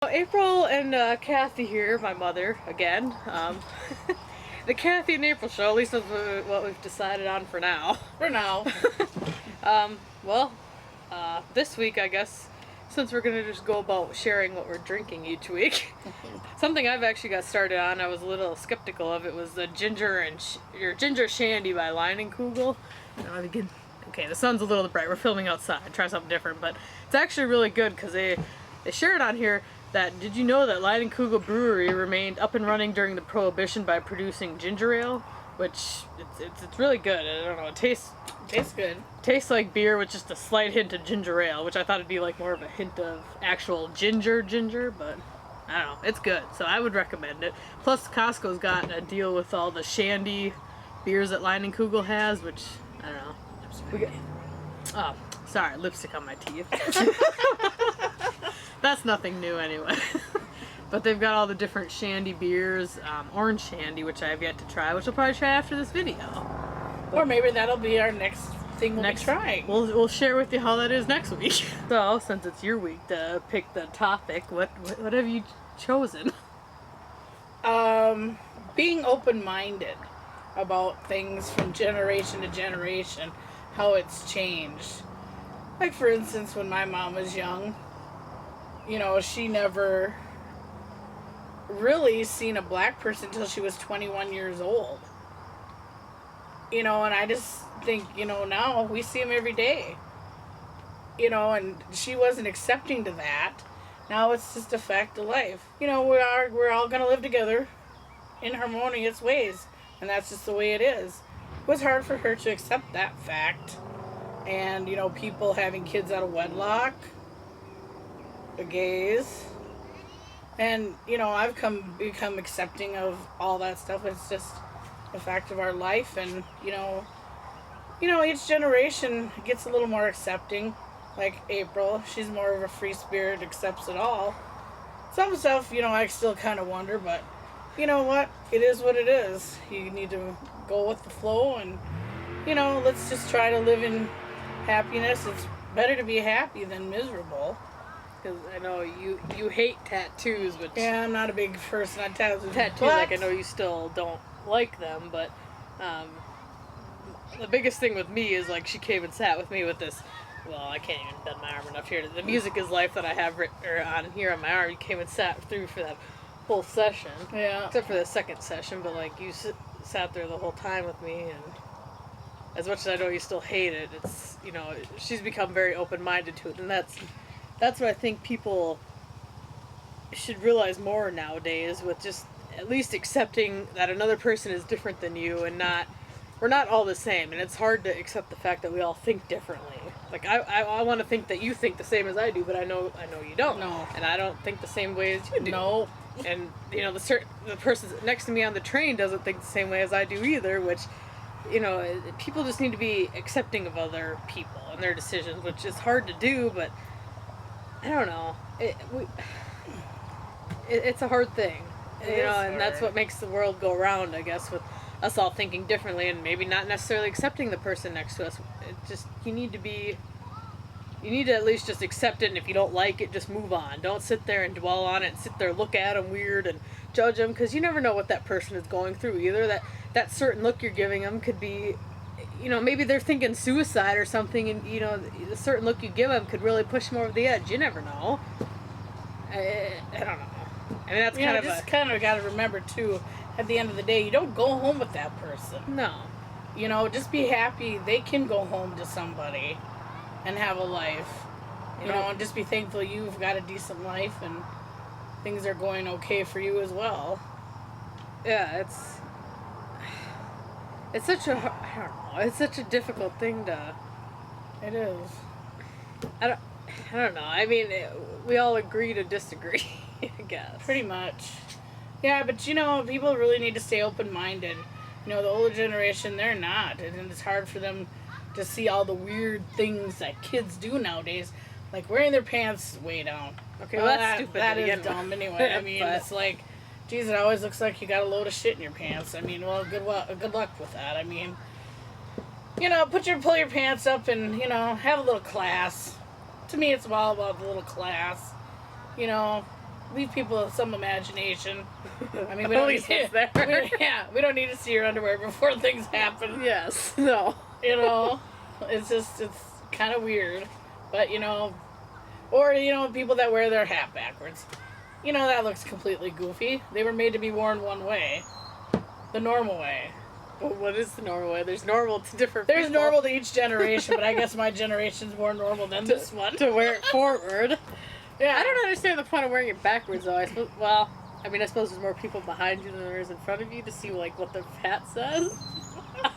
April and Kathy here, my mother, again. The Kathy and April show, at least that's what we've decided on for now. For now. This week, I guess, since we're going to just go about sharing what we're drinking each week, something I've actually got started on, I was a little skeptical of, it was the ginger shandy by Leinenkugel. Okay, the sun's a little bright. We're filming outside. Try something different, but it's actually really good because they shared on here that, did you know that Leinenkugel Brewery remained up and running during the Prohibition by producing ginger ale? Which, it's really good. I don't know, it tastes good. Tastes like beer with just a slight hint of ginger ale, which I thought it'd be like more of a hint of actual ginger, but I don't know, it's good. So I would recommend it. Plus Costco's got a deal with all the shandy beers that Leinenkugel has, which, I don't know. Oh, sorry, lipstick on my teeth. That's nothing new anyway. But they've got all the different shandy beers, orange shandy, which I have yet to try, which I'll probably try after this video. Or maybe that'll be our next thing we'll be trying. We'll share with you how that is next week. So, since it's your week to pick the topic, what have you chosen? Being open-minded about things from generation to generation, how it's changed. Like, for instance, when my mom was young, she never really seen a black person until she was 21 years old. And I just think, now we see them every day. And she wasn't accepting to that. Now it's just a fact of life. We're all going to live together in harmonious ways. And that's just the way it is. It was hard for her to accept that fact. And, people having kids out of wedlock, the gays. And, I've become accepting of all that stuff. It's just a fact of our life. And, each generation gets a little more accepting. Like April, she's more of a free spirit, accepts it all. Some stuff, I still kind of wonder, but you know what? It is what it is. You need to go with the flow and, let's just try to live in happiness. It's better to be happy than miserable. Because I know you hate tattoos, which... Yeah, I'm not a big person on tattoos. Like, I know you still don't like them, but the biggest thing with me is, like, she came and sat with me with this... Well, I can't even bend my arm enough here. The Music is Life that I have written on here on my arm, you came and sat through for that whole session. Yeah. Except for the second session, but, like, you sat there the whole time with me, and as much as I know you still hate it, it's, she's become very open-minded to it, and that's what I think people should realize more nowadays, with just at least accepting that another person is different than you, and we're not all the same, and it's hard to accept the fact that we all think differently. Like, I want to think that you think the same as I do, but I know you don't. No. And I don't think the same way as you do. No. And, the person next to me on the train doesn't think the same way as I do either, which, people just need to be accepting of other people and their decisions, which is hard to do, but I don't know. It's a hard thing, and that's what makes the world go round, I guess, with us all thinking differently and maybe not necessarily accepting the person next to us. You need to at least just accept it, and if you don't like it, just move on. Don't sit there and dwell on it and sit there, look at them weird and judge them, because you never know what that person is going through either. That certain look you're giving them could be, maybe they're thinking suicide or something, and, the certain look you give them could really push them over the edge. You never know. I don't know. I mean, that's kind of got to remember, too, at the end of the day, you don't go home with that person. No. Just be happy they can go home to somebody and have a life. And just be thankful you've got a decent life and things are going okay for you as well. Yeah, it's such a, I don't know, it's such a difficult thing to... It is. I don't know. I mean, we all agree to disagree, I guess. Pretty much. Yeah, but people really need to stay open-minded. The older generation, they're not. And it's hard for them to see all the weird things that kids do nowadays. Like wearing their pants way down. Okay, well, that's stupid. That is dumb anyway. I mean, it's like, geez, it always looks like you got a load of shit in your pants. I mean, well, good luck with that. I mean, pull your pants up and, have a little class. To me, it's all about the little class. leave people with some imagination. I mean, we At don't least need it's there. we don't need to see your underwear before things happen. Yes. No. You know, it's kind of weird, but or people that wear their hat backwards. That looks completely goofy. They were made to be worn one way, the normal way. Well, what is the normal way? There's normal to different There's people. normal to each generation, but I guess my generation's more normal than this one. To wear it forward. Yeah. I don't understand the point of wearing it backwards, though. I suppose there's more people behind you than there is in front of you to see, like, what the hat says.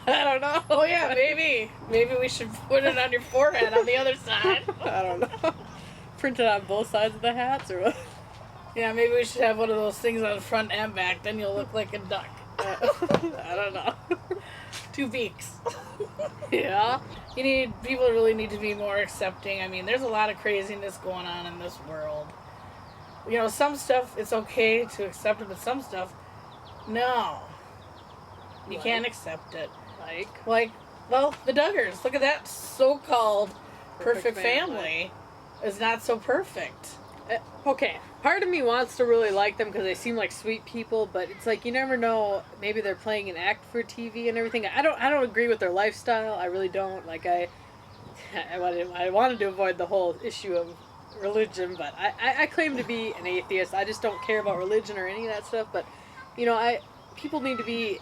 I don't know. Oh, yeah, maybe. Maybe we should put it on your forehead on the other side. I don't know. Print it on both sides of the hats, or what? Yeah, maybe we should have one of those things on the front and back. Then you'll look like a duck. I don't know. 2 beaks. Yeah. People really need to be more accepting. I mean, there's a lot of craziness going on in this world. Some stuff, it's okay to accept it, but some stuff, no. You can't accept it. Well, the Duggars. Look at that so-called perfect family is not so perfect. Okay, part of me wants to really like them because they seem like sweet people, but it's like you never know. Maybe they're playing an act for TV and everything. I don't agree with their lifestyle. I really don't. Like I wanted to avoid the whole issue of religion, but I claim to be an atheist. I just don't care about religion or any of that stuff. But people need to be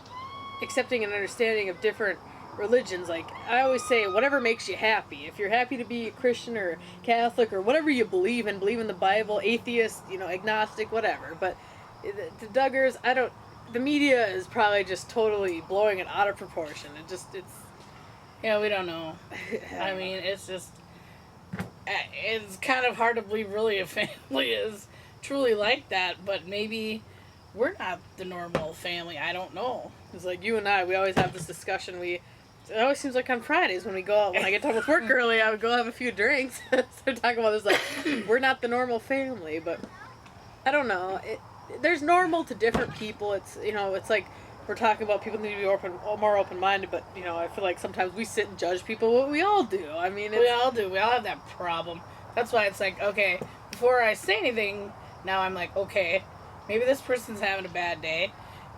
accepting and understanding of different religions. Like I always say, whatever makes you happy. If you're happy to be a Christian or Catholic or whatever you believe in the Bible, atheist, agnostic, whatever. But the Duggars, the media is probably just totally blowing it out of proportion. Yeah, we don't know. I mean, it's kind of hard to believe really a family is truly like that, but maybe we're not the normal family. I don't know. It's like you and I, we always have this discussion. It always seems like on Fridays when we go out, when I get done with work early, I would go have a few drinks. Start talking about this, like, we're not the normal family, but I don't know. There's normal to different people. It's, it's like we're talking about people need to be more open-minded, but, I feel like sometimes we sit and judge people. What we all do. I mean, we all do. We all have that problem. That's why it's like, okay, before I say anything, now I'm like, okay, maybe this person's having a bad day.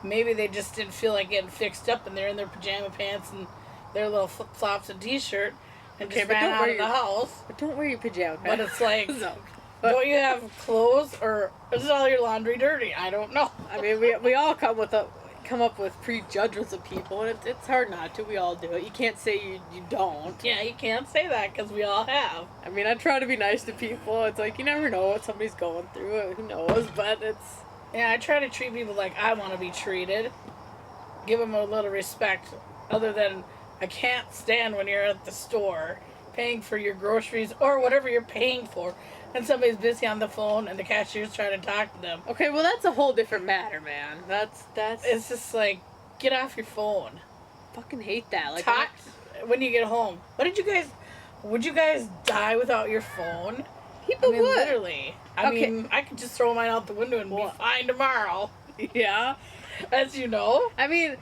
Maybe they just didn't feel like getting fixed up and they're in their pajama pants and their little flip-flops and t-shirt and just ran out of the house. But don't wear your pajama pants. But it's like, No. Don't you have clothes or is all your laundry dirty? I don't know. I mean, we all come up with prejudgments of people, and it's hard not to. We all do it. You can't say you don't. Yeah, you can't say that because we all have. I mean, I try to be nice to people. It's like you never know what somebody's going through. Who knows? But it's... Yeah, I try to treat people like I want to be treated. Give them a little respect. Other than, I can't stand when you're at the store paying for your groceries or whatever you're paying for, and somebody's busy on the phone and the cashier's trying to talk to them. Okay, well, that's a whole different matter, man. That's... It's just like, get off your phone. Fucking hate that. Like, talk when you get home. Would you guys die without your phone? People would. Literally. I mean, I could just throw mine out the window and be fine tomorrow. Yeah. As you know. I mean,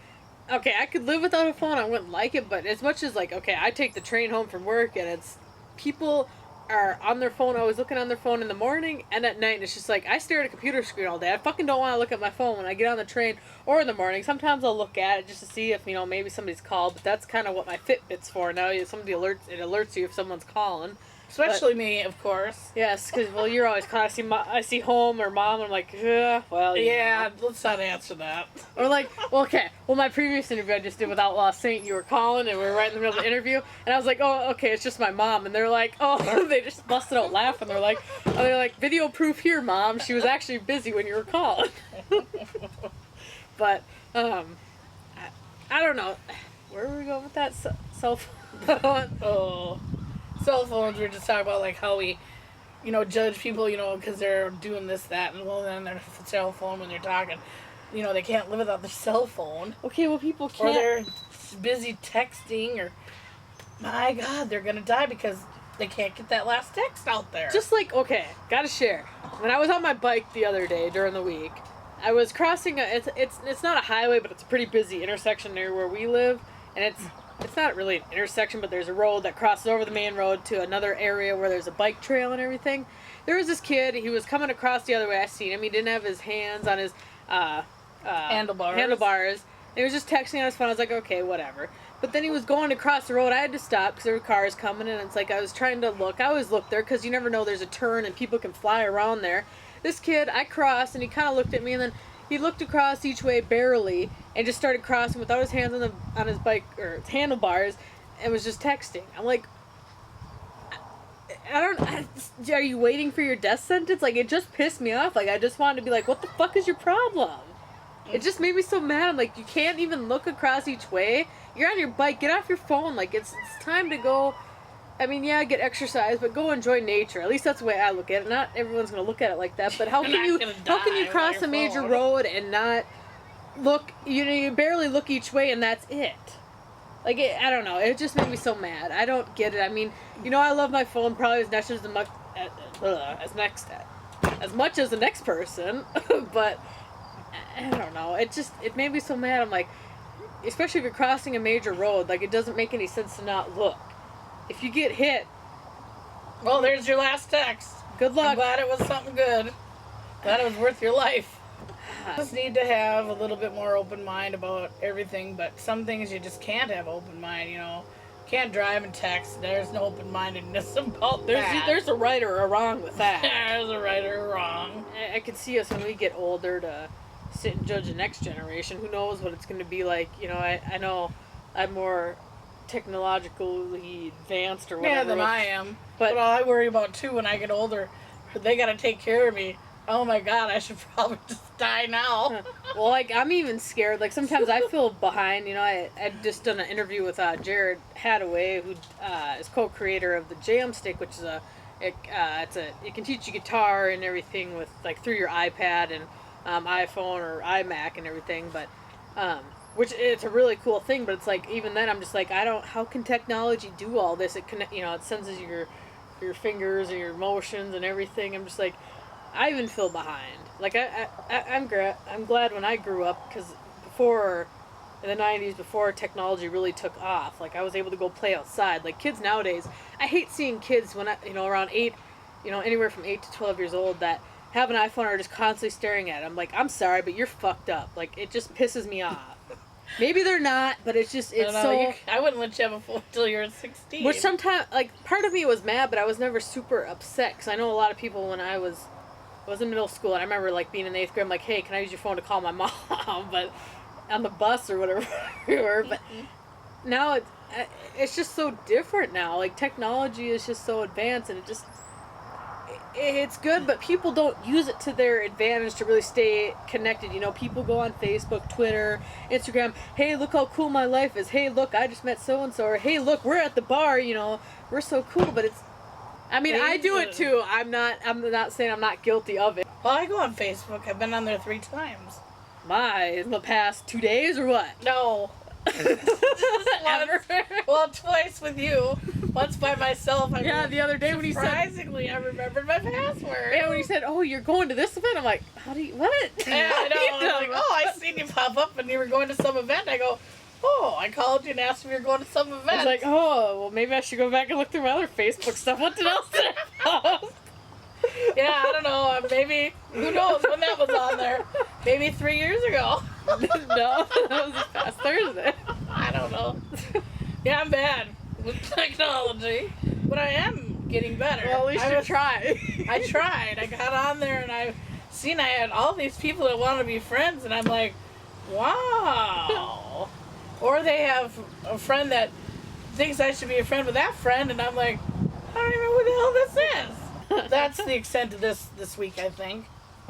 okay, I could live without a phone. I wouldn't like it, but as much as, like, okay, I take the train home from work, and it's... People are on their phone, always looking on their phone in the morning and at night, and it's just like, I stare at a computer screen all day. I fucking don't want to look at my phone when I get on the train or in the morning. Sometimes I'll look at it just to see if, maybe somebody's called, but that's kind of what my Fitbit's for now. It alerts you if someone's calling. Especially me, of course. Yes, because, well, you're always calling. I see home or mom, and I'm like, well, yeah, let's not answer that. Or like, well, okay, my previous interview I just did with Outlaw Saint, you were calling, and we were right in the middle of the interview, and I was like, oh, okay, it's just my mom, and they're like, oh, they just busted out laughing. They're like, video proof here, Mom. She was actually busy when you were calling. But, I don't know. Where were we going with that cell phone? Cell phones, we were just talking about, like, how we, judge people, because they're doing this, that, and well, then their cell phone when they're talking. They can't live without their cell phone. Okay, well, people can't. Or they're busy texting, or, my God, they're going to die because they can't get that last text out there. Just like, okay, gotta share. When I was on my bike the other day during the week, I was crossing it's not a highway, but it's a pretty busy intersection near where we live, and it's not really an intersection, but there's a road that crosses over the main road to another area where there's a bike trail and everything. there was this kid. He was coming across the other way. I seen him. He didn't have his hands on his handlebars. And he was just texting on his phone. I was like, okay, whatever. But then he was going across the road. I had to stop because there were cars coming, and it's like I was trying to look. I always look there because you never know. There's a turn and people can fly around there. This kid, I crossed, and he kind of looked at me, and then he looked across each way barely, and just started crossing without his hands on his bike or his handlebars, and was just texting. I'm like, are you waiting for your death sentence? Like, it just pissed me off. Like, I just wanted to be like, what the fuck is your problem? It just made me so mad. I'm like, you can't even look across each way. You're on your bike. Get off your phone. Like, it's time to go. I mean, yeah, get exercise, but go enjoy nature. At least that's the way I look at it. Not everyone's going to look at it like that, but how can you cross a major road and not look, you barely look each way and that's it. Like, I don't know. It just made me so mad. I don't get it. I mean, I love my phone probably as much as the next person, but I don't know. It made me so mad. I'm like, especially if you're crossing a major road, like, it doesn't make any sense to not look. If you get hit, well, there's your last text. Good luck. I'm glad it was something good. Glad it was worth your life. Just need to have a little bit more open mind about everything, but some things you just can't have open mind, Can't drive and text. There's no open-mindedness about that. There's a right or a wrong with that. There's a right or a wrong. I could see us when we get older to sit and judge the next generation. Who knows what it's going to be like. I know I'm more technologically advanced or whatever. Yeah, than I am. But all I worry about, too, when I get older, they got to take care of me. Oh my God, I should probably just die now. Well, like, I'm even scared. Like, sometimes I feel behind. I'd just done an interview with Jared Hadaway, who is co-creator of the Jam Stick, which is it can teach you guitar and everything with, like, through your iPad and iPhone or iMac and everything. But which it's a really cool thing. But it's like, even then, I'm just like, how can technology do all this? It it senses your fingers and your motions and everything. I'm just like, I even feel behind. Like, I'm glad when I grew up, because before, in the 90s, before technology really took off, like, I was able to go play outside. Like, kids nowadays, I hate seeing kids when around 8, anywhere from 8 to 12 years old that have an iPhone or are just constantly staring at it. I'm like, I'm sorry, but you're fucked up. Like, it just pisses me off. Maybe they're not, but it's so... I wouldn't let you have a phone until you're 16. Which sometimes, like, part of me was mad, but I was never super upset, because I know a lot of people when I was in middle school, and I remember, like, being in the 8th grade, I'm like, hey, can I use your phone to call my mom? But on the bus or whatever we were. But now it's just so different now. Like, technology is just so advanced, and it's good, but people don't use it to their advantage to really stay connected. People go on Facebook, Twitter, Instagram. Hey, look how cool my life is. Hey, look, I just met so-and-so. Or, hey, look, we're at the bar, we're so cool. But I do it too. I'm not saying I'm not guilty of it. Well, I go on Facebook. I've been on there 3 times. In the past 2 days or what? No. Ever? Well, twice with you. Once by myself. The other day when you said... Surprisingly, I remembered my password. Yeah, when you said, oh, you're going to this event, I'm like, what? Yeah, I know. I'm like, I seen you pop up and you were going to some event. I go, I called you and asked if you were going to some event. I was like, well, maybe I should go back and look through my other Facebook stuff. What else did I post? Yeah, I don't know. Maybe, who knows when that was on there? Maybe 3 years ago. No, that was this past Thursday. I don't know. Yeah, I'm bad with technology, but I am getting better. Well, at least you tried. I tried. I got on there and I had all these people that want to be friends, and I'm like, wow. Or they have a friend that thinks I should be a friend with that friend, and I'm like, I don't even know who the hell this is. That's the extent of this week, I think.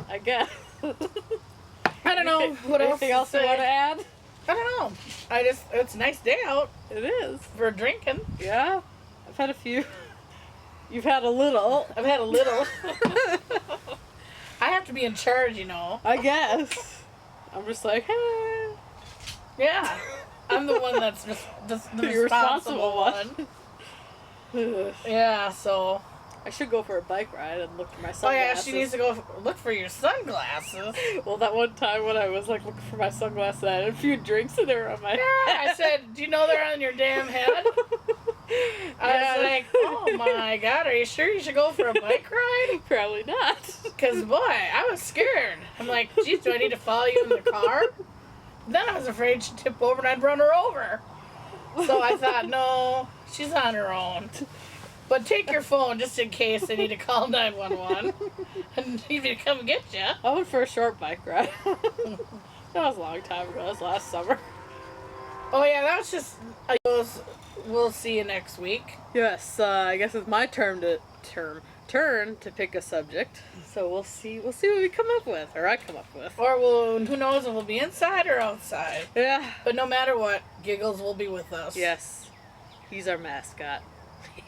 I guess. I don't know what else. Anything else you want to add? I don't know. It's a nice day out. It is. For drinking. Yeah. I've had a few. You've had a little. I've had a little. I have to be in charge, I guess. I'm just like, hey. Yeah. I'm the one that's the responsible one. Yeah, so... I should go for a bike ride and look for my sunglasses. Oh yeah, she needs to go look for your sunglasses. Well, that one time when I was like looking for my sunglasses, I had a few drinks and they were on my head. I said, do you know they're on your damn head? I was like, oh my God, are you sure you should go for a bike ride? Probably not. Because, boy, I was scared. I'm like, geez, do I need to follow you in the car? Then I was afraid she'd tip over and I'd run her over. So I thought, no, she's on her own. But take your phone just in case they need to call 911 and need me to come get you. I went for a short bike ride. That was a long time ago. That was last summer. Oh, yeah, that was just... We'll see you next week. Yes, I guess it's my turn to pick a subject. So we'll see what we come up with, or I come up with. Or who knows if we'll be inside or outside. Yeah. But no matter what, Giggles will be with us. Yes. He's our mascot.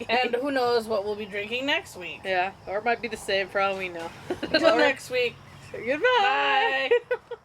And who knows what we'll be drinking next week. Yeah, or it might be the same for all we know. Until next week. Goodbye. Bye.